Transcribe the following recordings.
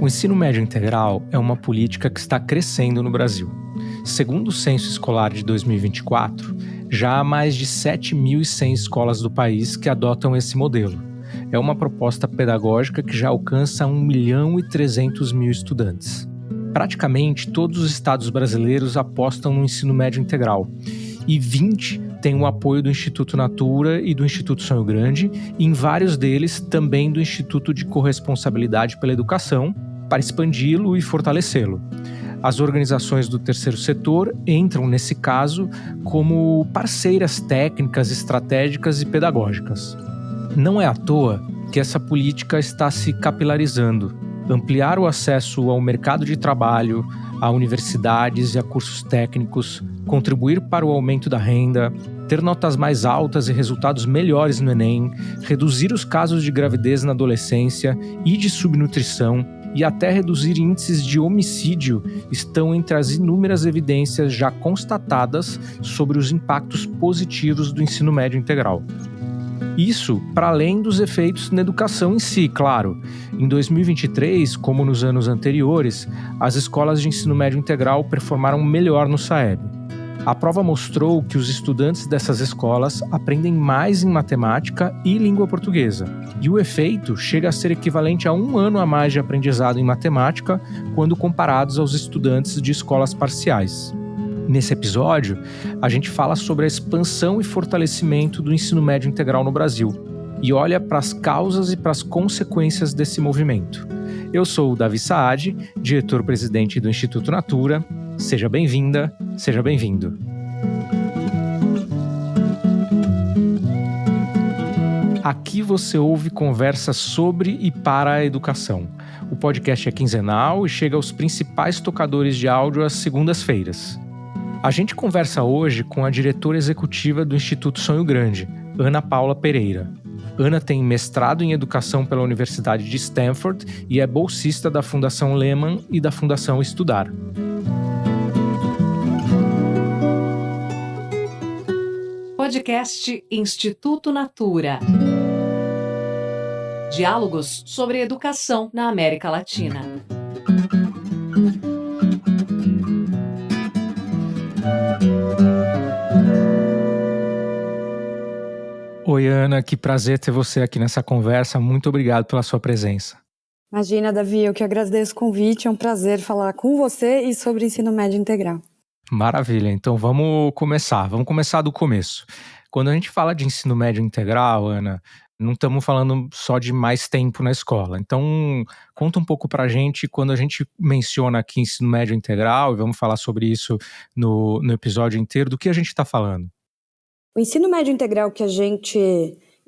ensino médio integral é uma política que está crescendo no Brasil. Segundo o Censo Escolar de 2024, já há mais de 7.100 escolas do país que adotam esse modelo. É uma proposta pedagógica que já alcança 1.300.000 estudantes. Praticamente todos os estados brasileiros apostam no ensino médio integral, e 20 têm o apoio do Instituto Natura e do Instituto Sonho Grande, e em vários deles também do Instituto de Corresponsabilidade pela Educação, para expandi-lo e fortalecê-lo. As organizações do terceiro setor entram, nesse caso, como parceiras técnicas, estratégicas e pedagógicas. Não é à toa que essa política está se capilarizando. Ampliar o acesso ao mercado de trabalho, a universidades e a cursos técnicos, contribuir para o aumento da renda, ter notas mais altas e resultados melhores no Enem, reduzir os casos de gravidez na adolescência e de subnutrição e até reduzir índices de homicídio estão entre as inúmeras evidências já constatadas sobre os impactos positivos do ensino médio integral. Isso para além dos efeitos na educação em si, claro. Em 2023, como nos anos anteriores, as escolas de ensino médio integral performaram melhor no SAEB. A prova mostrou que os estudantes dessas escolas aprendem mais em matemática e língua portuguesa. E o efeito chega a ser equivalente a 1 ano a mais de aprendizado em matemática quando comparados aos estudantes de escolas parciais. Nesse episódio, a gente fala sobre a expansão e fortalecimento do ensino médio integral no Brasil e olha para as causas e para as consequências desse movimento. Eu sou o Davi Saad, diretor-presidente do Instituto Natura. Seja bem-vinda, seja bem-vindo. Aqui você ouve conversas sobre e para a educação. O podcast é quinzenal e chega aos principais tocadores de áudio às segundas-feiras. A gente conversa hoje com a diretora executiva do Instituto Sonho Grande, Ana Paula Pereira. Ana tem mestrado em educação pela Universidade de Stanford e é bolsista da Fundação Lehman e da Fundação Estudar. Podcast Instituto Natura. Diálogos sobre educação na América Latina. Oi, Ana, que prazer ter você aqui nessa conversa. Muito obrigado pela sua presença. Imagina, Davi, eu que agradeço o convite. É um prazer falar com você e sobre ensino médio integral. Maravilha, então vamos começar do começo. Quando a gente fala de ensino médio integral, Ana, não estamos falando só de mais tempo na escola. Então, conta um pouco pra gente, quando a gente menciona aqui ensino médio integral, e vamos falar sobre isso no episódio inteiro, do que a gente está falando? O ensino médio integral que a gente,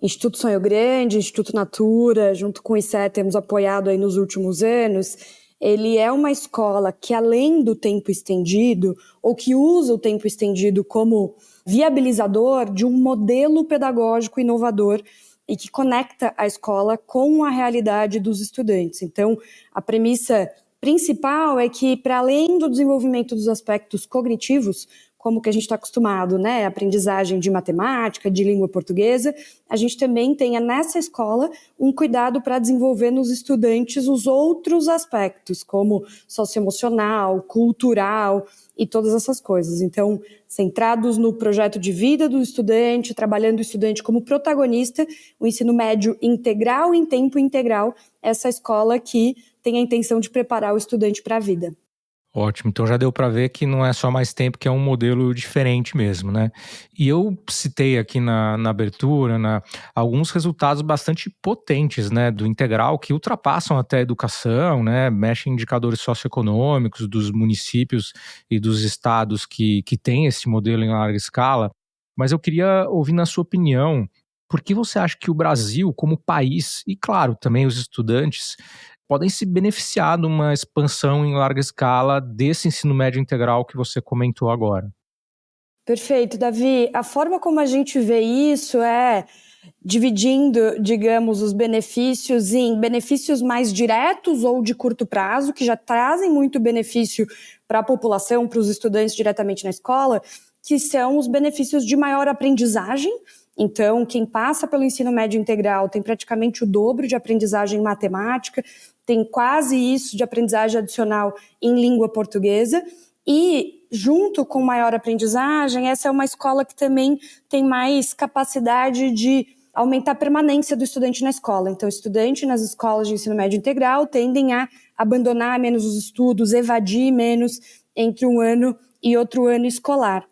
Instituto Sonho Grande, Instituto Natura, junto com o ICE, temos apoiado aí nos últimos anos, ele é uma escola que, além do tempo estendido, ou que usa o tempo estendido como viabilizador de um modelo pedagógico inovador e que conecta a escola com a realidade dos estudantes. Então, a premissa principal é que, para além do desenvolvimento dos aspectos cognitivos, como que a gente está acostumado, né? Aprendizagem de matemática, de língua portuguesa, a gente também tenha nessa escola um cuidado para desenvolver nos estudantes os outros aspectos, como socioemocional, cultural e todas essas coisas. Então, centrados no projeto de vida do estudante, trabalhando o estudante como protagonista, o ensino médio integral em tempo integral, essa escola que tem a intenção de preparar o estudante para a vida. Ótimo, então já deu para ver que não é só mais tempo, que é um modelo diferente mesmo, né? E eu citei aqui na abertura, alguns resultados bastante potentes, né, do integral, que ultrapassam até a educação, né, mexem em indicadores socioeconômicos dos municípios e dos estados que têm esse modelo em larga escala. Mas eu queria ouvir, na sua opinião, por que você acha que o Brasil, como país, e claro, também os estudantes, podem se beneficiar de uma expansão em larga escala desse ensino médio integral que você comentou agora? Perfeito, Davi. A forma como a gente vê isso é dividindo, digamos, os benefícios em benefícios mais diretos ou de curto prazo, que já trazem muito benefício para a população, para os estudantes diretamente na escola, que são os benefícios de maior aprendizagem Então, quem passa pelo ensino médio integral tem praticamente o dobro de aprendizagem em matemática, tem quase isso de aprendizagem adicional em língua portuguesa e, junto com maior aprendizagem, essa é uma escola que também tem mais capacidade de aumentar a permanência do estudante na escola. Então, estudantes nas escolas de ensino médio integral tendem a abandonar menos os estudos, evadir menos entre um ano e outro ano escolar.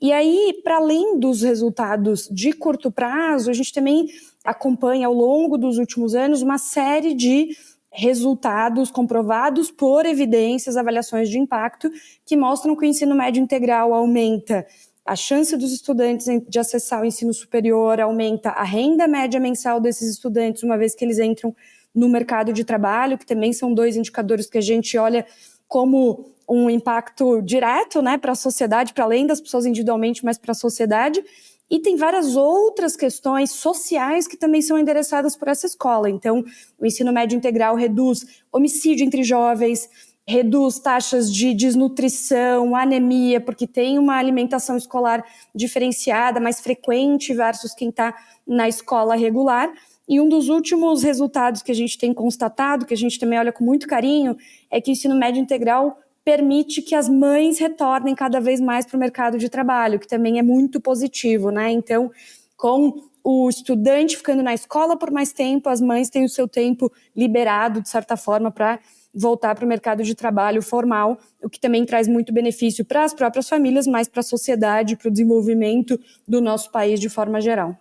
E aí, para além dos resultados de curto prazo, a gente também acompanha ao longo dos últimos anos uma série de resultados comprovados por evidências, avaliações de impacto, que mostram que o ensino médio integral aumenta a chance dos estudantes de acessar o ensino superior, aumenta a renda média mensal desses estudantes, uma vez que eles entram no mercado de trabalho, que também são 2 indicadores que a gente olha como um impacto direto, né, para a sociedade, para além das pessoas individualmente, mas para a sociedade. E tem várias outras questões sociais que também são endereçadas por essa escola. Então, o ensino médio integral reduz homicídio entre jovens, reduz taxas de desnutrição, anemia, porque tem uma alimentação escolar diferenciada, mais frequente versus quem está na escola regular. E um dos últimos resultados que a gente tem constatado, que a gente também olha com muito carinho, é que o ensino médio integral permite que as mães retornem cada vez mais para o mercado de trabalho, que também é muito positivo, né? Então, com o estudante ficando na escola por mais tempo, as mães têm o seu tempo liberado, de certa forma, para voltar para o mercado de trabalho formal, o que também traz muito benefício para as próprias famílias, mas para a sociedade, para o desenvolvimento do nosso país de forma geral.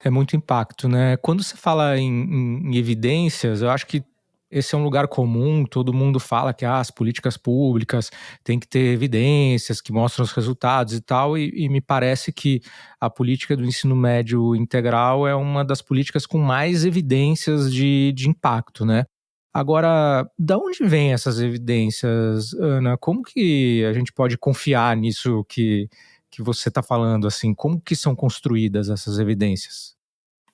É muito impacto, né? Quando você fala em evidências, eu acho que esse é um lugar comum, todo mundo fala que as políticas públicas têm que ter evidências que mostram os resultados e tal, e me parece que a política do ensino médio integral é uma das políticas com mais evidências de impacto, né? Agora, da onde vêm essas evidências, Ana? Como que a gente pode confiar nisso que você está falando, assim? Como que são construídas essas evidências?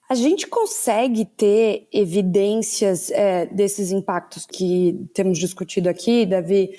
A gente consegue ter evidências desses impactos que temos discutido aqui, Davi,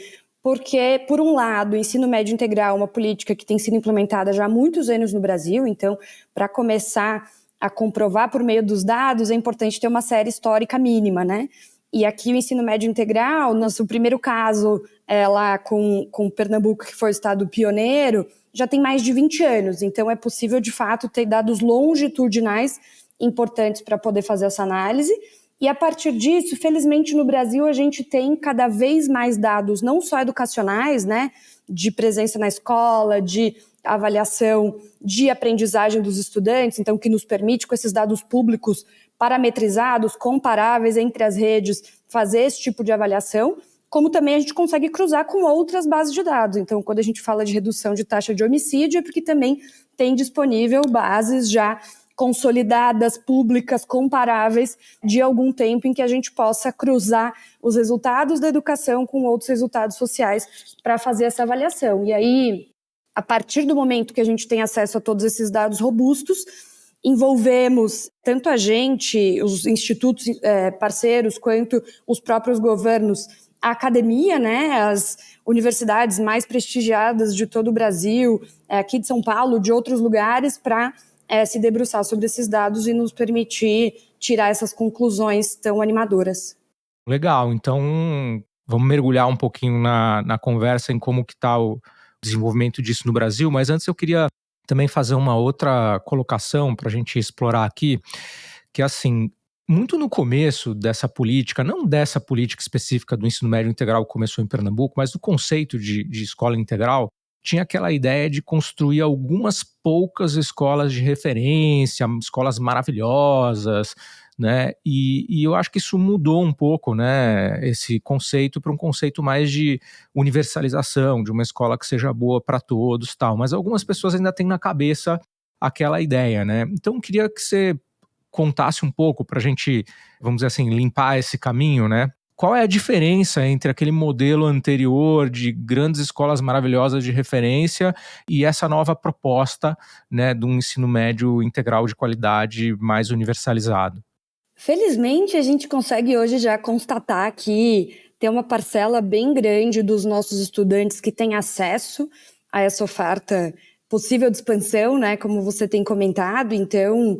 porque, por um lado, o ensino médio integral é uma política que tem sido implementada já há muitos anos no Brasil, então, para começar a comprovar por meio dos dados, é importante ter uma série histórica mínima, né? E aqui o ensino médio integral, nosso primeiro caso lá com Pernambuco, que foi o estado pioneiro, já tem mais de 20 anos, então é possível, de fato, ter dados longitudinais importantes para poder fazer essa análise. E a partir disso, felizmente no Brasil, a gente tem cada vez mais dados, não só educacionais, né, de presença na escola, de avaliação de aprendizagem dos estudantes, então que nos permite, com esses dados públicos parametrizados, comparáveis entre as redes, fazer esse tipo de avaliação, como também a gente consegue cruzar com outras bases de dados. Então, quando a gente fala de redução de taxa de homicídio, é porque também tem disponível bases já consolidadas, públicas, comparáveis, de algum tempo em que a gente possa cruzar os resultados da educação com outros resultados sociais para fazer essa avaliação. E aí, a partir do momento que a gente tem acesso a todos esses dados robustos, envolvemos tanto a gente, os institutos parceiros, quanto os próprios governos, a academia, né, as universidades mais prestigiadas de todo o Brasil, aqui de São Paulo, de outros lugares, para se debruçar sobre esses dados e nos permitir tirar essas conclusões tão animadoras. Legal, então vamos mergulhar um pouquinho na conversa em como que está o desenvolvimento disso no Brasil, mas antes eu queria também fazer uma outra colocação para a gente explorar aqui, que assim, muito no começo dessa política, não dessa política específica do ensino médio integral que começou em Pernambuco, mas do conceito de escola integral, tinha aquela ideia de construir algumas poucas escolas de referência, escolas maravilhosas, né? E eu acho que isso mudou um pouco, né? Esse conceito para um conceito mais de universalização, de uma escola que seja boa para todos, tal. Mas algumas pessoas ainda têm na cabeça aquela ideia, né? Então eu queria que você contasse um pouco para a gente, vamos dizer assim, limpar esse caminho, né? Qual é a diferença entre aquele modelo anterior de grandes escolas maravilhosas de referência e essa nova proposta, né, de um ensino médio integral de qualidade mais universalizado? Felizmente, a gente consegue hoje já constatar que tem uma parcela bem grande dos nossos estudantes que tem acesso a essa oferta possível de expansão, né, como você tem comentado. Então,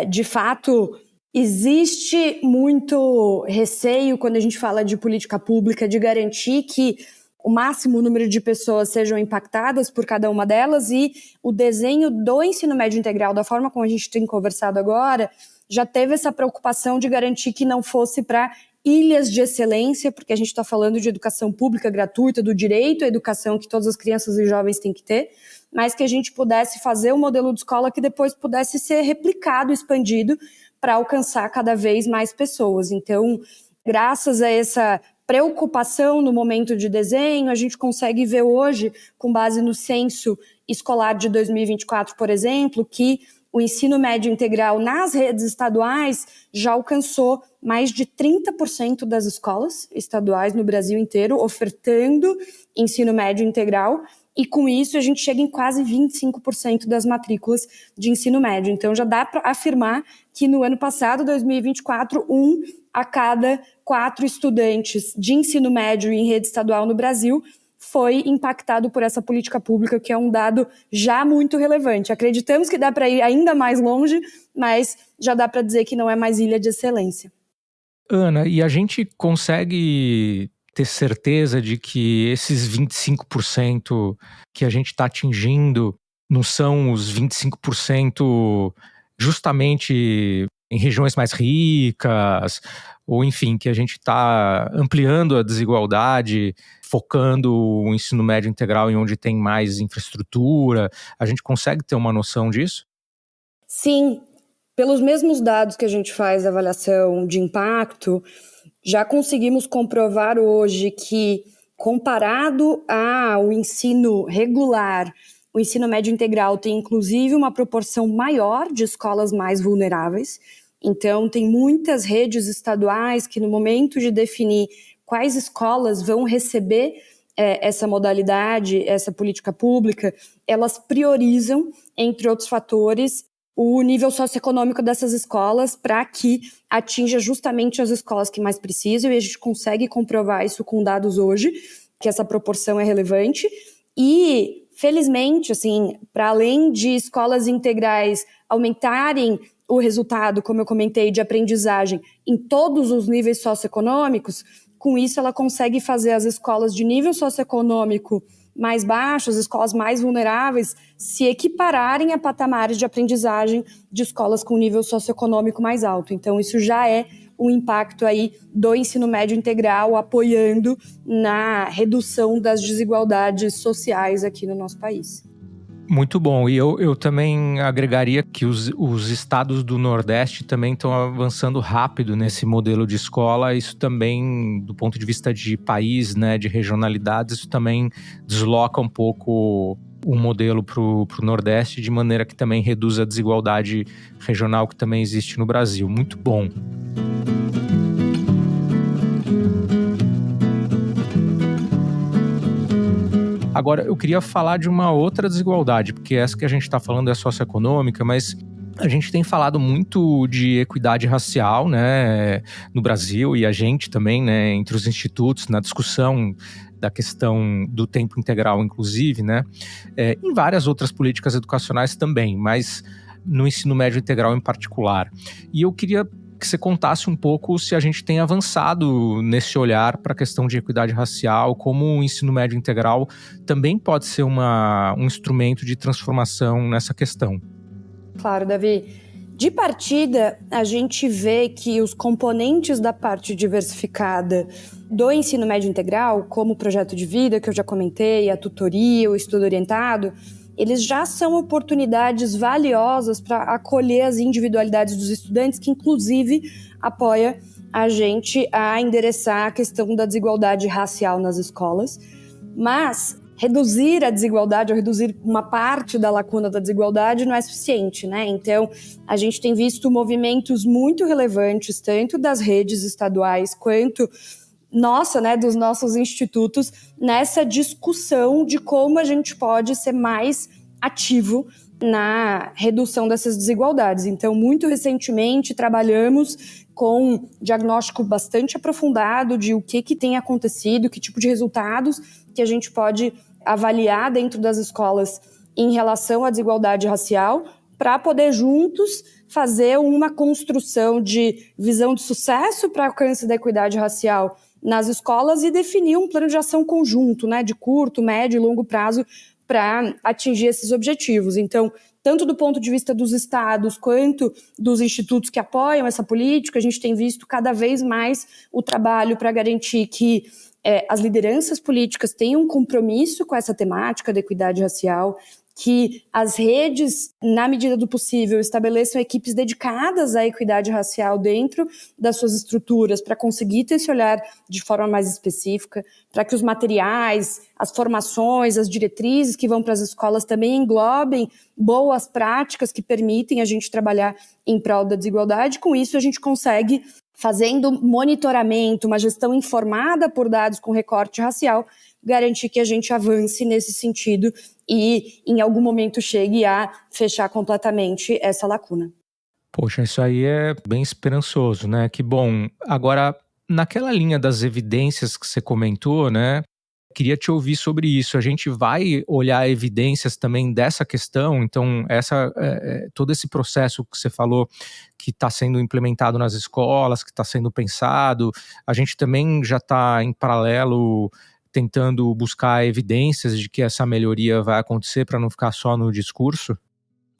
de fato, existe muito receio quando a gente fala de política pública de garantir que o máximo número de pessoas sejam impactadas por cada uma delas, e o desenho do ensino médio integral, da forma como a gente tem conversado agora, já teve essa preocupação de garantir que não fosse para ilhas de excelência, porque a gente está falando de educação pública gratuita, do direito à educação que todas as crianças e jovens têm que ter, mas que a gente pudesse fazer um modelo de escola que depois pudesse ser replicado, expandido, para alcançar cada vez mais pessoas. Então, graças a essa preocupação no momento de desenho, a gente consegue ver hoje, com base no censo escolar de 2024, por exemplo, que o ensino médio integral nas redes estaduais já alcançou mais de 30% das escolas estaduais no Brasil inteiro ofertando ensino médio integral, e com isso a gente chega em quase 25% das matrículas de ensino médio. Então já dá para afirmar que no ano passado, 2024, 1 a cada 4 estudantes de ensino médio em rede estadual no Brasil foi impactado por essa política pública, que é um dado já muito relevante. Acreditamos que dá para ir ainda mais longe, mas já dá para dizer que não é mais ilha de excelência. Ana, e a gente consegue ter certeza de que esses 25% que a gente está atingindo não são os 25% justamente em regiões mais ricas, ou enfim, que a gente está ampliando a desigualdade, focando o ensino médio integral em onde tem mais infraestrutura? A gente consegue ter uma noção disso? Sim, pelos mesmos dados que a gente faz avaliação de impacto, já conseguimos comprovar hoje que, comparado ao ensino regular, o ensino médio integral tem inclusive uma proporção maior de escolas mais vulneráveis. Então, tem muitas redes estaduais que, no momento de definir quais escolas vão receber essa modalidade, essa política pública, elas priorizam, entre outros fatores, o nível socioeconômico dessas escolas para que atinja justamente as escolas que mais precisam, e a gente consegue comprovar isso com dados hoje, que essa proporção é relevante. E, felizmente, assim, para além de escolas integrais aumentarem o resultado, como eu comentei, de aprendizagem em todos os níveis socioeconômicos, com isso ela consegue fazer as escolas de nível socioeconômico mais baixos, escolas mais vulneráveis, se equipararem a patamares de aprendizagem de escolas com nível socioeconômico mais alto. Então, isso já é um impacto aí do ensino médio integral, apoiando na redução das desigualdades sociais aqui no nosso país. Muito bom. E eu também agregaria que os estados do Nordeste também estão avançando rápido nesse modelo de escola. Isso também, do ponto de vista de país, né, de regionalidades, isso também desloca um pouco o modelo para o Nordeste, de maneira que também reduz a desigualdade regional que também existe no Brasil. Muito bom. Agora, eu queria falar de uma outra desigualdade, porque essa que a gente está falando é socioeconômica, mas a gente tem falado muito de equidade racial, né, no Brasil, e a gente também, né, entre os institutos, na discussão da questão do tempo integral, inclusive, né, em várias outras políticas educacionais também, mas no ensino médio integral em particular. E eu queria que você contasse um pouco se a gente tem avançado nesse olhar para a questão de equidade racial, como o ensino médio integral também pode ser um instrumento de transformação nessa questão. Claro, Davi. De partida, a gente vê que os componentes da parte diversificada do ensino médio integral, como o projeto de vida, que eu já comentei, a tutoria, o estudo orientado, eles já são oportunidades valiosas para acolher as individualidades dos estudantes, que inclusive apoia a gente a endereçar a questão da desigualdade racial nas escolas. Mas reduzir a desigualdade ou reduzir uma parte da lacuna da desigualdade não é suficiente, né? Então, a gente tem visto movimentos muito relevantes, tanto das redes estaduais quanto dos nossos institutos, nessa discussão de como a gente pode ser mais ativo na redução dessas desigualdades. Então, muito recentemente, trabalhamos com um diagnóstico bastante aprofundado de o que tem acontecido, que tipo de resultados que a gente pode avaliar dentro das escolas em relação à desigualdade racial, para poder juntos fazer uma construção de visão de sucesso para alcance da equidade racial nas escolas e definir um plano de ação conjunto, né, de curto, médio e longo prazo para atingir esses objetivos. Então, tanto do ponto de vista dos estados quanto dos institutos que apoiam essa política, a gente tem visto cada vez mais o trabalho para garantir que as lideranças políticas tenham um compromisso com essa temática da equidade racial, que as redes, na medida do possível, estabeleçam equipes dedicadas à equidade racial dentro das suas estruturas para conseguir ter esse olhar de forma mais específica, para que os materiais, as formações, as diretrizes que vão para as escolas também englobem boas práticas que permitem a gente trabalhar em prol da desigualdade. Com isso, a gente consegue, fazendo monitoramento, uma gestão informada por dados com recorte racial, garantir que a gente avance nesse sentido e em algum momento chegue a fechar completamente essa lacuna. Poxa, isso aí é bem esperançoso, né? Que bom. Agora, naquela linha das evidências que você comentou, né? Queria te ouvir sobre isso. A gente vai olhar evidências também dessa questão. Então, todo esse processo que você falou que está sendo implementado nas escolas, que está sendo pensado, a gente também já está em paralelo tentando buscar evidências de que essa melhoria vai acontecer para não ficar só no discurso?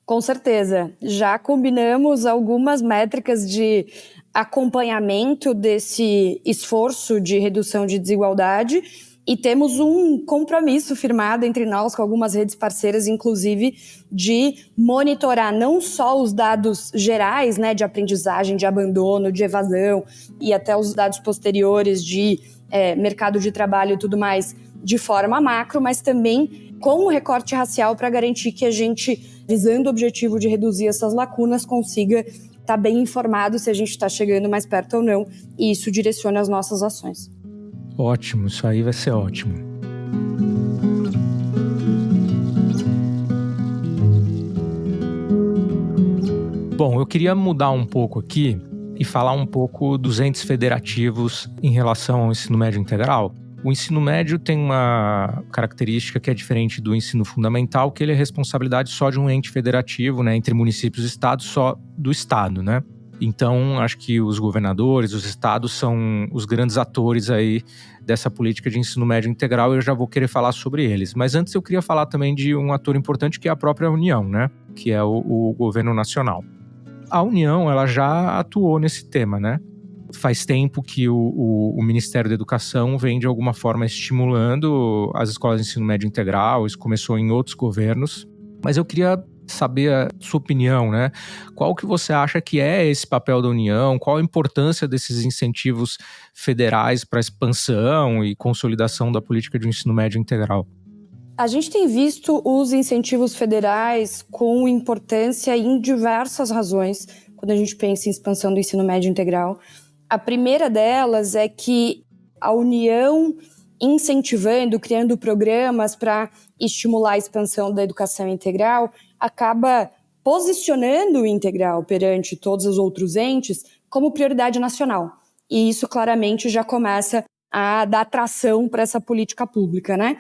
Com certeza. Já combinamos algumas métricas de acompanhamento desse esforço de redução de desigualdade e temos um compromisso firmado entre nós com algumas redes parceiras, inclusive, de monitorar não só os dados gerais, né, de aprendizagem, de abandono, de evasão e até os dados posteriores de mercado de trabalho e tudo mais de forma macro, mas também com o recorte racial para garantir que a gente, visando o objetivo de reduzir essas lacunas, consiga estar bem informado se a gente está chegando mais perto ou não, e isso direciona as nossas ações. Ótimo, isso aí vai ser ótimo. Bom, eu queria mudar um pouco aqui e falar um pouco dos entes federativos em relação ao ensino médio integral. O ensino médio tem uma característica que é diferente do ensino fundamental, que ele é responsabilidade só de um ente federativo, né, entre municípios e estados, só do estado, né? Então, acho que os governadores, os estados são os grandes atores aí dessa política de ensino médio integral e eu já vou querer falar sobre eles. Mas antes eu queria falar também de um ator importante que é a própria União, né? Que é o governo nacional. A União, ela já atuou nesse tema, né? Faz tempo que o Ministério da Educação vem, de alguma forma, estimulando as escolas de ensino médio integral. Isso começou em outros governos. Mas eu queria saber a sua opinião, né? Qual que você acha que é esse papel da União? Qual a importância desses incentivos federais para a expansão e consolidação da política de ensino médio integral? A gente tem visto os incentivos federais com importância em diversas razões, quando a gente pensa em expansão do ensino médio integral. A primeira delas é que a União incentivando, criando programas para estimular a expansão da educação integral, acaba posicionando o integral perante todos os outros entes como prioridade nacional. E isso claramente já começa a dar tração para essa política pública, né?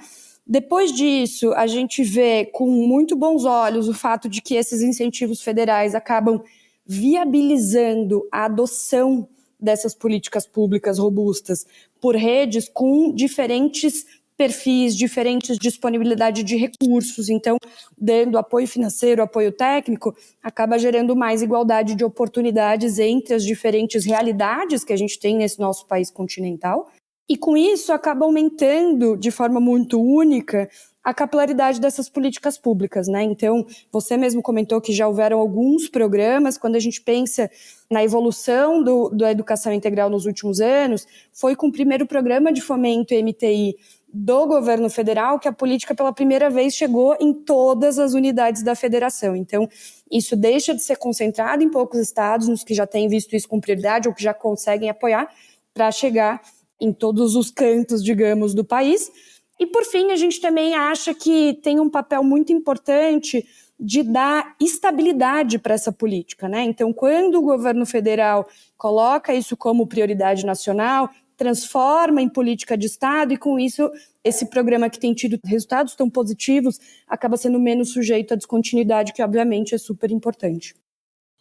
Depois disso, a gente vê com muito bons olhos o fato de que esses incentivos federais acabam viabilizando a adoção dessas políticas públicas robustas por redes com diferentes perfis, diferentes disponibilidade de recursos. Então, dando apoio financeiro, apoio técnico, acaba gerando mais igualdade de oportunidades entre as diferentes realidades que a gente tem nesse nosso país continental. E com isso acaba aumentando de forma muito única a capilaridade dessas políticas públicas, né? Então, você mesmo comentou que já houveram alguns programas, quando a gente pensa na evolução da educação integral nos últimos anos, foi com o primeiro programa de fomento MTI do governo federal que a política pela primeira vez chegou em todas as unidades da federação. Então, isso deixa de ser concentrado em poucos estados, nos que já têm visto isso com prioridade ou que já conseguem apoiar, para chegar em todos os cantos, digamos, do país. E, por fim, a gente também acha que tem um papel muito importante de dar estabilidade para essa política, né? Então, quando o governo federal coloca isso como prioridade nacional, transforma em política de Estado e, com isso, esse programa que tem tido resultados tão positivos acaba sendo menos sujeito à descontinuidade, que obviamente é super importante.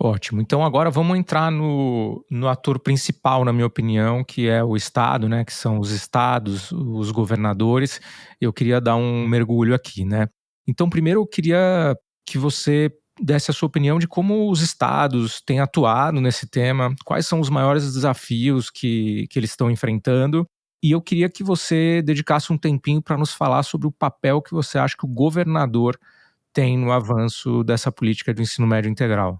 Ótimo. Então agora vamos entrar no ator principal, na minha opinião, que é o Estado, né? Que são os estados, os governadores. Eu queria dar um mergulho aqui, né? Então, primeiro eu queria que você desse a sua opinião de como os estados têm atuado nesse tema, quais são os maiores desafios que eles estão enfrentando. E eu queria que você dedicasse um tempinho para nos falar sobre o papel que você acha que o governador tem no avanço dessa política do ensino médio integral.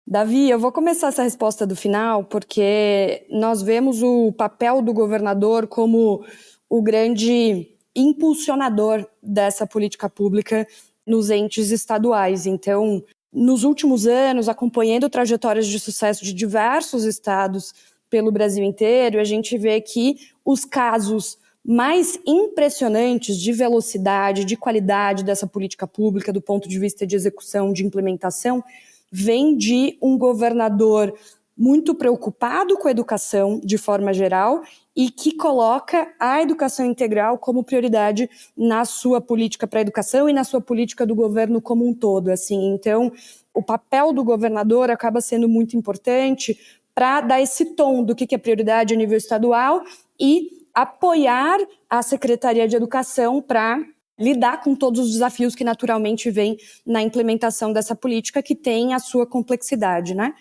Davi, eu vou começar essa resposta do final porque nós vemos o papel do governador como o grande impulsionador dessa política pública nos entes estaduais. Então, nos últimos anos, acompanhando trajetórias de sucesso de diversos estados pelo Brasil inteiro, a gente vê que os casos mais impressionantes de velocidade, de qualidade dessa política pública, do ponto de vista de execução, de implementação, vem de um governador muito preocupado com a educação de forma geral e que coloca a educação integral como prioridade na sua política para a educação e na sua política do governo como um todo. Assim. Então, o papel do governador acaba sendo muito importante para dar esse tom do que é prioridade a nível estadual e apoiar a Secretaria de Educação para lidar com todos os desafios que naturalmente vêm na implementação dessa política, que tem a sua complexidade, né?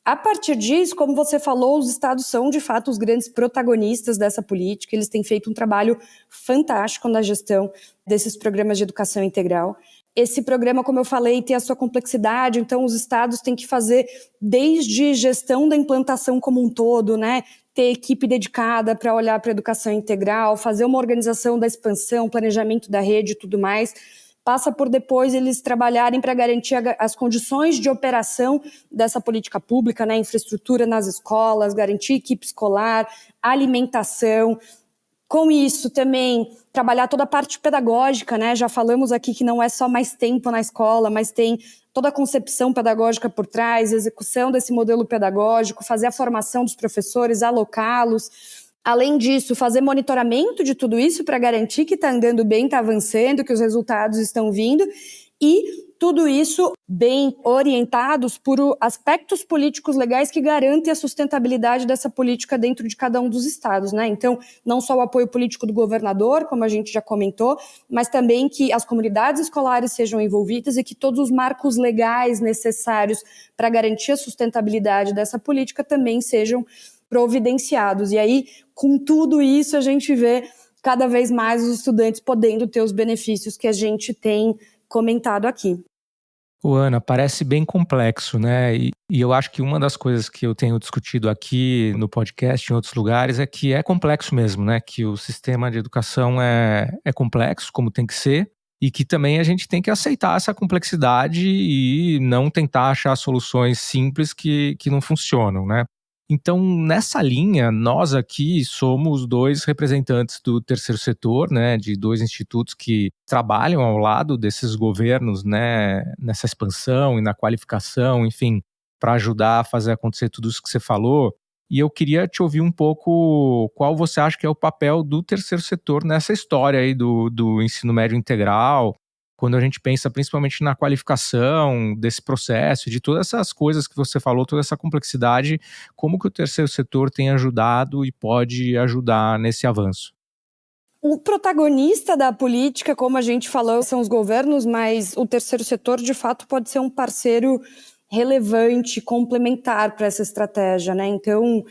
A partir disso, como você falou, os estados são, de fato, os grandes protagonistas dessa política. Eles têm feito um trabalho fantástico na gestão desses programas de educação integral. Esse programa, como eu falei, tem a sua complexidade, então os estados têm que fazer desde gestão da implantação como um todo, né? Ter equipe dedicada para olhar para a educação integral, fazer uma organização da expansão, planejamento da rede e tudo mais. Passa por depois eles trabalharem para garantir as condições de operação dessa política pública, né? Infraestrutura nas escolas, garantir equipe escolar, alimentação. Com isso, também trabalhar toda a parte pedagógica, né? Já falamos aqui que não é só mais tempo na escola, mas tem toda a concepção pedagógica por trás, execução desse modelo pedagógico, fazer a formação dos professores, alocá-los. Além disso, fazer monitoramento de tudo isso para garantir que está andando bem, está avançando, que os resultados estão vindo. E tudo isso bem orientados por aspectos políticos legais que garantem a sustentabilidade dessa política dentro de cada um dos estados, né? Então, não só o apoio político do governador, como a gente já comentou, mas também que as comunidades escolares sejam envolvidas e que todos os marcos legais necessários para garantir a sustentabilidade dessa política também sejam providenciados. E aí, com tudo isso, a gente vê cada vez mais os estudantes podendo ter os benefícios que a gente tem comentado aqui. Ana, parece bem complexo, né? E eu acho que uma das coisas que eu tenho discutido aqui no podcast, em outros lugares, é que é complexo mesmo, né? Que o sistema de educação é complexo, como tem que ser, e que também a gente tem que aceitar essa complexidade e não tentar achar soluções simples que não funcionam, né? Então, nessa linha, nós aqui somos dois representantes do terceiro setor, né, de dois institutos que trabalham ao lado desses governos, né, nessa expansão e na qualificação, enfim, para ajudar a fazer acontecer tudo isso que você falou. E eu queria te ouvir um pouco qual você acha que é o papel do terceiro setor nessa história aí do ensino médio integral, quando a gente pensa principalmente na qualificação desse processo, de todas essas coisas que você falou, toda essa complexidade, como que o terceiro setor tem ajudado e pode ajudar nesse avanço? O protagonista da política, como a gente falou, são os governos, mas o terceiro setor, de fato, pode ser um parceiro relevante, complementar para essa estratégia, né? Então,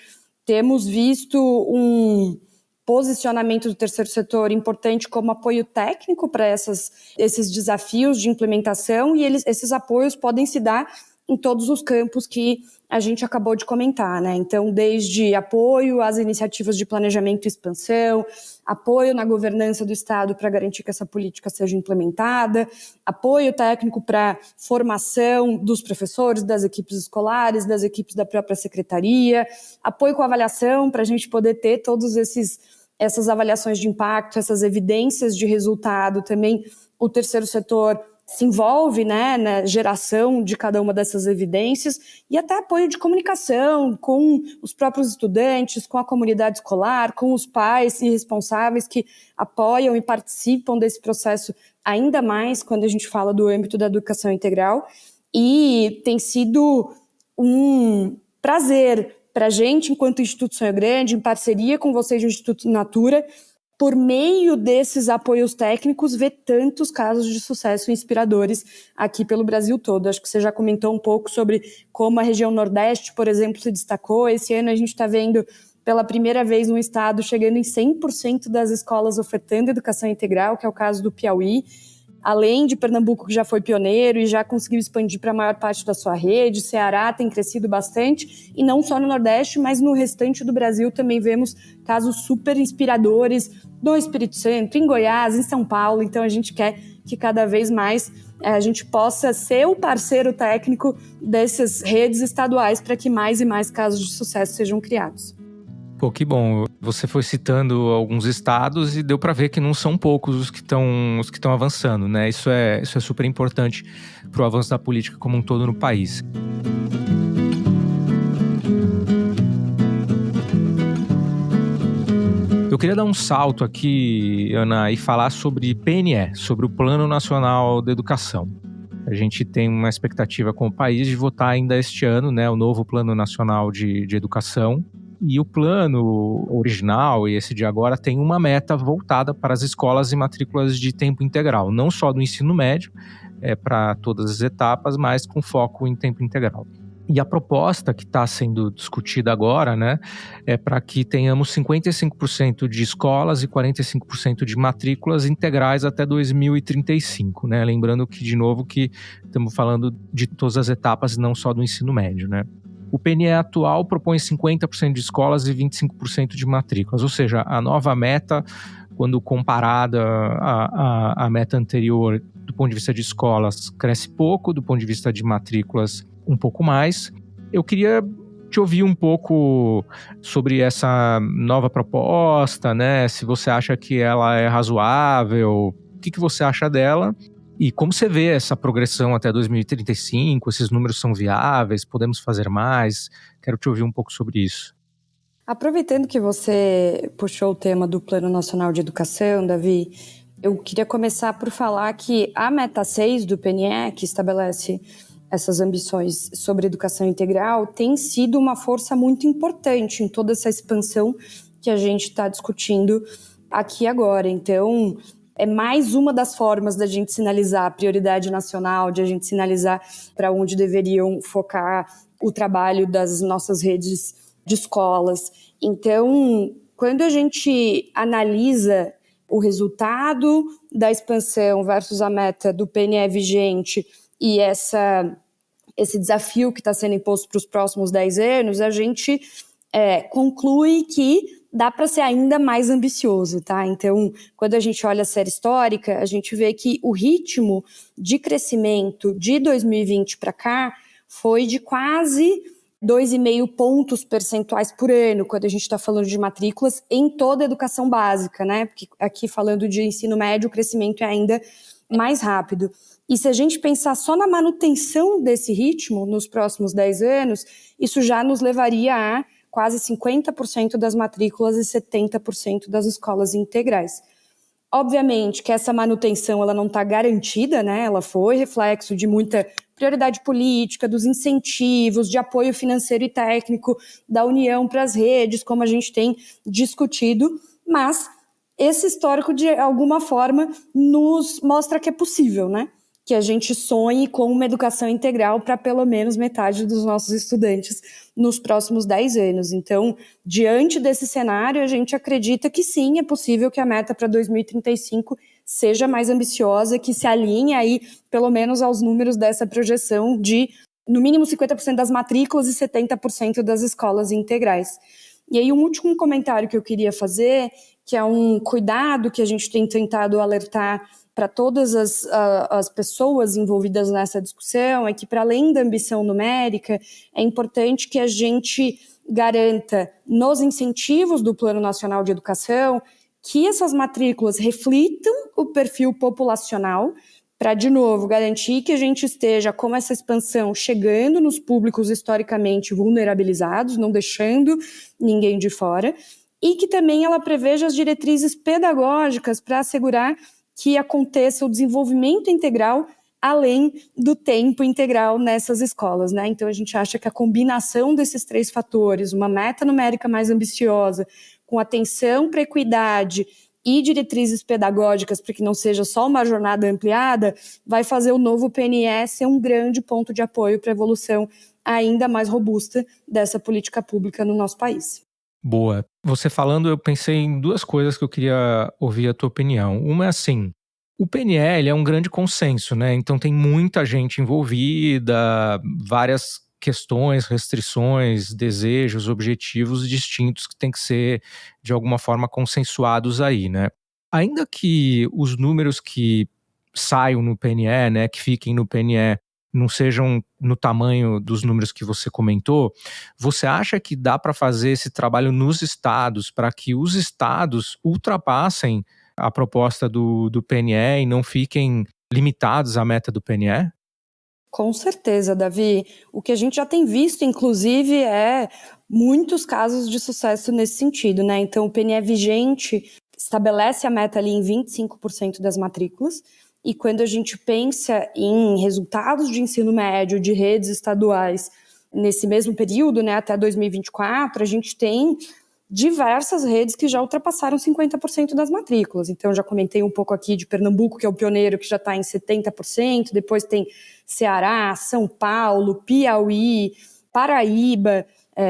temos visto um posicionamento do terceiro setor importante como apoio técnico para esses desafios de implementação e esses apoios podem se dar em todos os campos que a gente acabou de comentar, né? Então, desde apoio às iniciativas de planejamento e expansão, apoio na governança do Estado para garantir que essa política seja implementada, apoio técnico para formação dos professores, das equipes escolares, das equipes da própria secretaria, apoio com avaliação para a gente poder ter todos essas avaliações de impacto, essas evidências de resultado também. O terceiro setor se envolve, né, na geração de cada uma dessas evidências e até apoio de comunicação com os próprios estudantes, com a comunidade escolar, com os pais e responsáveis que apoiam e participam desse processo, ainda mais quando a gente fala do âmbito da educação integral. E tem sido um prazer para a gente, enquanto Instituto Sonho Grande, em parceria com vocês do Instituto Natura, por meio desses apoios técnicos, ver tantos casos de sucesso inspiradores aqui pelo Brasil todo. Acho que você já comentou um pouco sobre como a região Nordeste, por exemplo, se destacou. Esse ano a gente está vendo pela primeira vez no estado chegando em 100% das escolas ofertando educação integral, que é o caso do Piauí. Além de Pernambuco, que já foi pioneiro e já conseguiu expandir para a maior parte da sua rede, Ceará tem crescido bastante, e não só no Nordeste, mas no restante do Brasil também vemos casos super inspiradores no Espírito Santo, em Goiás, em São Paulo. Então a gente quer que cada vez mais a gente possa ser o parceiro técnico dessas redes estaduais para que mais e mais casos de sucesso sejam criados. Pô, que bom. Você foi citando alguns estados e deu para ver que não são poucos os que estão avançando, né? Isso é super importante para o avanço da política como um todo no país. Eu queria dar um salto aqui, Ana, e falar sobre PNE, sobre o Plano Nacional de Educação. A gente tem uma expectativa com o país de votar ainda este ano, né, o novo Plano Nacional de Educação. E o plano original, e esse de agora, tem uma meta voltada para as escolas e matrículas de tempo integral, não só do ensino médio, para todas as etapas, mas com foco em tempo integral. E a proposta que está sendo discutida agora, né, é para que tenhamos 55% de escolas e 45% de matrículas integrais até 2035, né? Lembrando que, de novo, que estamos falando de todas as etapas, não só do ensino médio, né? O PNE atual propõe 50% de escolas e 25% de matrículas, ou seja, a nova meta, quando comparada à meta anterior, do ponto de vista de escolas, cresce pouco, do ponto de vista de matrículas, um pouco mais. Eu queria te ouvir um pouco sobre essa nova proposta, né? Se você acha que ela é razoável, o que você acha dela? E como você vê essa progressão até 2035? Esses números são viáveis? Podemos fazer mais? Quero te ouvir um pouco sobre isso. Aproveitando que você puxou o tema do Plano Nacional de Educação, Davi, eu queria começar por falar que a meta 6 do PNE, que estabelece essas ambições sobre educação integral, tem sido uma força muito importante em toda essa expansão que a gente está discutindo aqui agora. Então, é mais uma das formas da gente sinalizar a prioridade nacional, de a gente sinalizar para onde deveriam focar o trabalho das nossas redes de escolas. Então, quando a gente analisa o resultado da expansão versus a meta do PNE vigente e esse desafio que está sendo imposto para os próximos 10 anos, a gente conclui que dá para ser ainda mais ambicioso, tá? Então, quando a gente olha a série histórica, a gente vê que o ritmo de crescimento de 2020 para cá foi de quase 2,5 pontos percentuais por ano, quando a gente está falando de matrículas em toda a educação básica, né? Porque aqui falando de ensino médio, o crescimento é ainda mais rápido. E se a gente pensar só na manutenção desse ritmo nos próximos 10 anos, isso já nos levaria a quase 50% das matrículas e 70% das escolas integrais. Obviamente que essa manutenção ela não está garantida, né? Ela foi reflexo de muita prioridade política, dos incentivos, de apoio financeiro e técnico da União para as redes, como a gente tem discutido, mas esse histórico, de alguma forma, nos mostra que é possível, né? Que a gente sonhe com uma educação integral para pelo menos metade dos nossos estudantes nos próximos 10 anos. Então, diante desse cenário, a gente acredita que sim, é possível que a meta para 2035 seja mais ambiciosa, que se alinhe aí, pelo menos, aos números dessa projeção de, no mínimo, 50% das matrículas e 70% das escolas integrais. E aí, um último comentário que eu queria fazer, que é um cuidado que a gente tem tentado alertar para todas as pessoas envolvidas nessa discussão, é que, para além da ambição numérica, é importante que a gente garanta nos incentivos do Plano Nacional de Educação que essas matrículas reflitam o perfil populacional para, de novo, garantir que a gente esteja com essa expansão chegando nos públicos historicamente vulnerabilizados, não deixando ninguém de fora, e que também ela preveja as diretrizes pedagógicas para assegurar que aconteça o desenvolvimento integral além do tempo integral nessas escolas, né? Então, a gente acha que a combinação desses 3 fatores, uma meta numérica mais ambiciosa, com atenção para a equidade e diretrizes pedagógicas para que não seja só uma jornada ampliada, vai fazer o novo PNE ser um grande ponto de apoio para a evolução ainda mais robusta dessa política pública no nosso país. Boa. Você falando, eu pensei em 2 coisas que eu queria ouvir a tua opinião. Uma é assim, o PNE ele é um grande consenso, né? Então tem muita gente envolvida, várias questões, restrições, desejos, objetivos distintos que têm que ser, de alguma forma, consensuados aí, né? Ainda que os números que saiam no PNE, né, que fiquem no PNE, não sejam no tamanho dos números que você comentou, você acha que dá para fazer esse trabalho nos estados, para que os estados ultrapassem a proposta do PNE e não fiquem limitados à meta do PNE? Com certeza, Davi. O que a gente já tem visto, inclusive, é muitos casos de sucesso nesse sentido, né? Então, o PNE vigente estabelece a meta ali em 25% das matrículas, e quando a gente pensa em resultados de ensino médio de redes estaduais nesse mesmo período, né, até 2024, a gente tem diversas redes que já ultrapassaram 50% das matrículas. Então, já comentei um pouco aqui de Pernambuco, que é o pioneiro, que já está em 70%, depois tem Ceará, São Paulo, Piauí, Paraíba,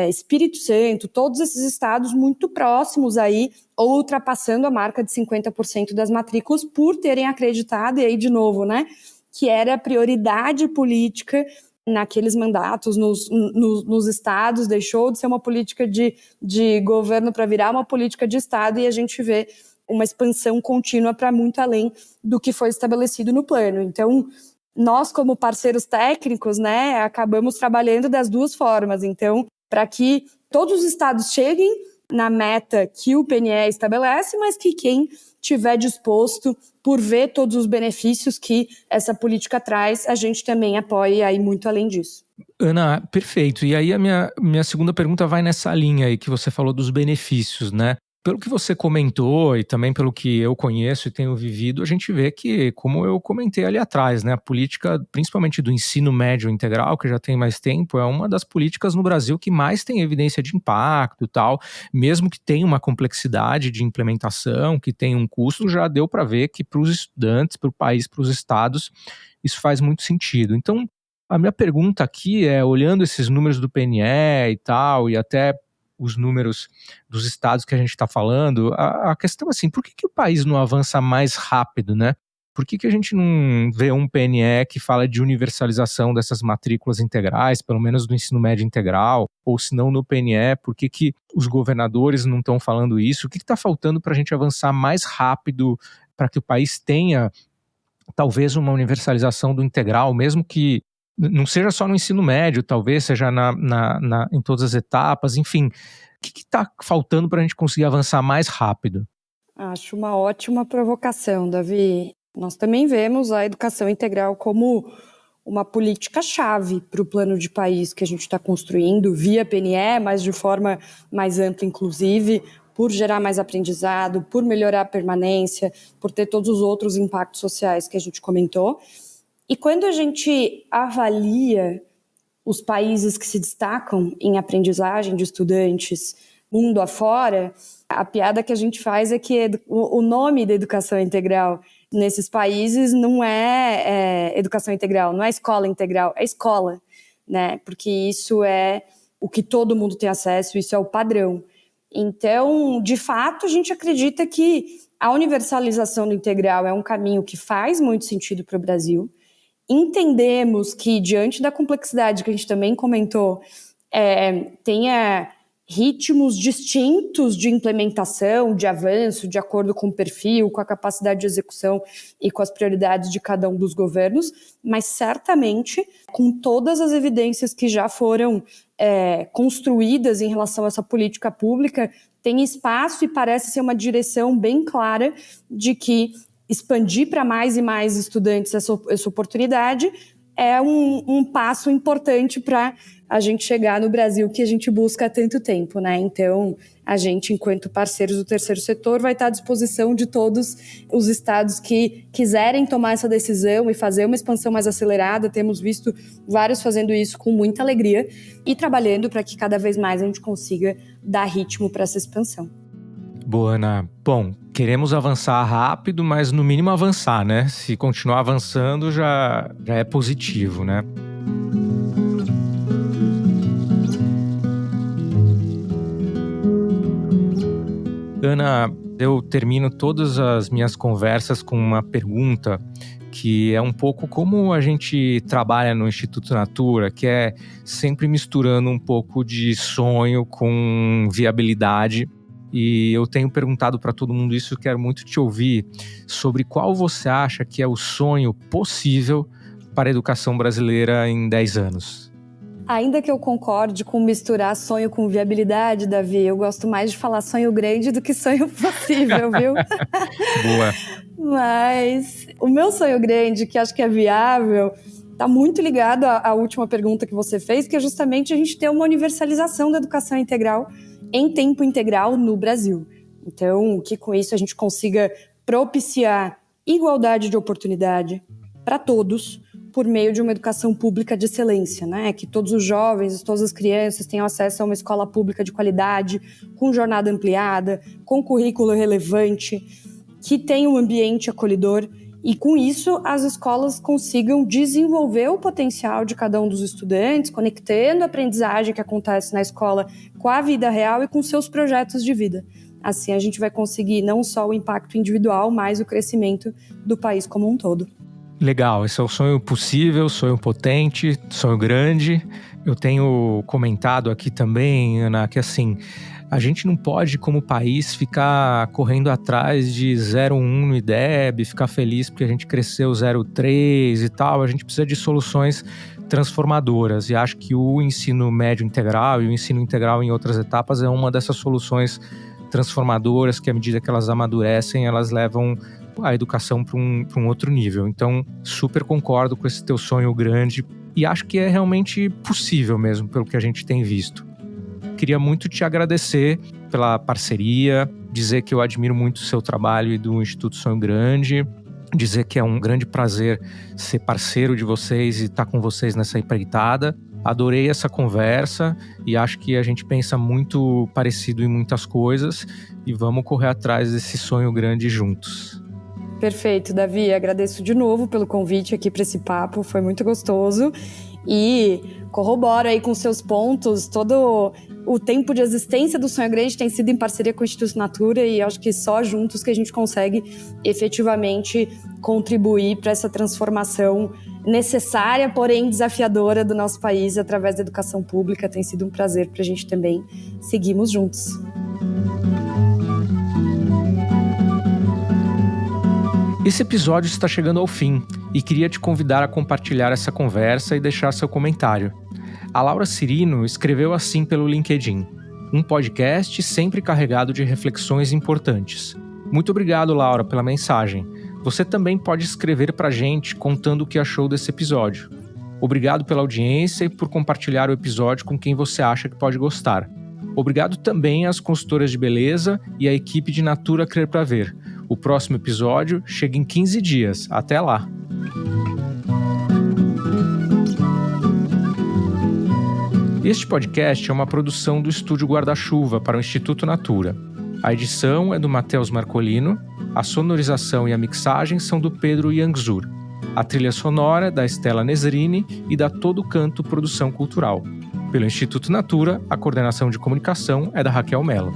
Espírito Santo, todos esses estados muito próximos aí, ou ultrapassando a marca de 50% das matrículas por terem acreditado, e aí de novo, né, que era prioridade política naqueles mandatos nos estados, deixou de ser uma política de governo para virar uma política de estado, e a gente vê uma expansão contínua para muito além do que foi estabelecido no plano. Então, nós como parceiros técnicos, né, acabamos trabalhando das 2 formas. Então, para que todos os estados cheguem na meta que o PNE estabelece, mas que quem estiver disposto, por ver todos os benefícios que essa política traz, a gente também apoia aí muito além disso. Ana, perfeito. E aí a minha segunda pergunta vai nessa linha aí que você falou dos benefícios, né? Pelo que você comentou e também pelo que eu conheço e tenho vivido, a gente vê que, como eu comentei ali atrás, né, a política, principalmente do ensino médio integral, que já tem mais tempo, é uma das políticas no Brasil que mais tem evidência de impacto e tal, mesmo que tenha uma complexidade de implementação, que tenha um custo, já deu para ver que para os estudantes, para o país, para os estados, isso faz muito sentido. Então, a minha pergunta aqui é, olhando esses números do PNE e tal, e até os números dos estados que a gente está falando, a questão é assim, por que o país não avança mais rápido, né? Por que a gente não vê um PNE que fala de universalização dessas matrículas integrais, pelo menos do ensino médio integral, ou se não no PNE, por que os governadores não estão falando isso? O que está faltando para a gente avançar mais rápido, para que o país tenha talvez uma universalização do integral, mesmo que não seja só no ensino médio, talvez seja em todas as etapas, enfim. O que está faltando para a gente conseguir avançar mais rápido? Acho uma ótima provocação, Davi. Nós também vemos a educação integral como uma política-chave para o plano de país que a gente está construindo via PNE, mas de forma mais ampla, inclusive, por gerar mais aprendizado, por melhorar a permanência, por ter todos os outros impactos sociais que a gente comentou. E quando a gente avalia os países que se destacam em aprendizagem de estudantes mundo afora, a piada que a gente faz é que o nome da educação integral nesses países não é educação integral, não é escola integral, é escola, né? Porque isso é o que todo mundo tem acesso, isso é o padrão. Então, de fato, a gente acredita que a universalização do integral é um caminho que faz muito sentido para o Brasil. Entendemos que, diante da complexidade que a gente também comentou, tenha ritmos distintos de implementação, de avanço, de acordo com o perfil, com a capacidade de execução e com as prioridades de cada um dos governos, mas certamente, com todas as evidências que já foram construídas em relação a essa política pública, tem espaço e parece ser uma direção bem clara de que expandir para mais e mais estudantes essa oportunidade é um passo importante para a gente chegar no Brasil que a gente busca há tanto tempo, né? Então, a gente, enquanto parceiros do terceiro setor, vai estar à disposição de todos os estados que quiserem tomar essa decisão e fazer uma expansão mais acelerada. Temos visto vários fazendo isso com muita alegria e trabalhando para que cada vez mais a gente consiga dar ritmo para essa expansão. Boa, Ana. Bom, queremos avançar rápido, mas no mínimo avançar, né? Se continuar avançando, já é positivo, né? Ana, eu termino todas as minhas conversas com uma pergunta que é um pouco como a gente trabalha no Instituto Natura, que é sempre misturando um pouco de sonho com viabilidade. E eu tenho perguntado para todo mundo isso, quero muito te ouvir sobre qual você acha que é o sonho possível para a educação brasileira em 10 anos. Ainda que eu concorde com misturar sonho com viabilidade, Davi, eu gosto mais de falar sonho grande do que sonho possível, viu? Boa. Mas o meu sonho grande, que acho que é viável, está muito ligado à última pergunta que você fez, que é justamente a gente ter uma universalização da educação integral em tempo integral no Brasil. Então, que com isso a gente consiga propiciar igualdade de oportunidade para todos, por meio de uma educação pública de excelência, né? Que todos os jovens, todas as crianças tenham acesso a uma escola pública de qualidade, com jornada ampliada, com currículo relevante, que tenha um ambiente acolhedor e, com isso, as escolas consigam desenvolver o potencial de cada um dos estudantes, conectando a aprendizagem que acontece na escola com a vida real e com seus projetos de vida. Assim, a gente vai conseguir não só o impacto individual, mas o crescimento do país como um todo. Legal, esse é o sonho possível, sonho potente, sonho grande. Eu tenho comentado aqui também, Ana, que assim, a gente não pode, como país, ficar correndo atrás de 0,1 no IDEB, ficar feliz porque a gente cresceu 0,3 e tal. A gente precisa de soluções transformadoras e acho que o ensino médio integral e o ensino integral em outras etapas é uma dessas soluções transformadoras que, à medida que elas amadurecem, elas levam a educação para um outro nível. Então, super concordo com esse teu sonho grande e acho que é realmente possível mesmo, pelo que a gente tem visto. Queria muito te agradecer pela parceria, dizer que eu admiro muito o seu trabalho e do Instituto Sonho Grande, dizer que é um grande prazer ser parceiro de vocês e estar com vocês nessa empreitada. Adorei essa conversa e acho que a gente pensa muito parecido em muitas coisas e vamos correr atrás desse sonho grande juntos. Perfeito, Davi. Agradeço de novo pelo convite aqui para esse papo, foi muito gostoso. E corroboro aí com seus pontos, todo o tempo de existência do Sonho Grande tem sido em parceria com o Instituto Natura e acho que só juntos que a gente consegue efetivamente contribuir para essa transformação necessária, porém desafiadora do nosso país através da educação pública. Tem sido um prazer para a gente também. Seguimos juntos. Esse episódio está chegando ao fim e queria te convidar a compartilhar essa conversa e deixar seu comentário. A Laura Cirino escreveu assim pelo LinkedIn: um podcast sempre carregado de reflexões importantes. Muito obrigado, Laura, pela mensagem. Você também pode escrever pra gente contando o que achou desse episódio. Obrigado pela audiência e por compartilhar o episódio com quem você acha que pode gostar. Obrigado também às consultoras de beleza e à equipe de Natura Crer Pra Ver. O próximo episódio chega em 15 dias. Até lá! Este podcast é uma produção do Estúdio Guarda-Chuva para o Instituto Natura. A edição é do Matheus Marcolino, a sonorização e a mixagem são do Pedro Yangzur. A trilha sonora é da Estela Nesrini e da Todo Canto Produção Cultural. Pelo Instituto Natura, a coordenação de comunicação é da Raquel Mello.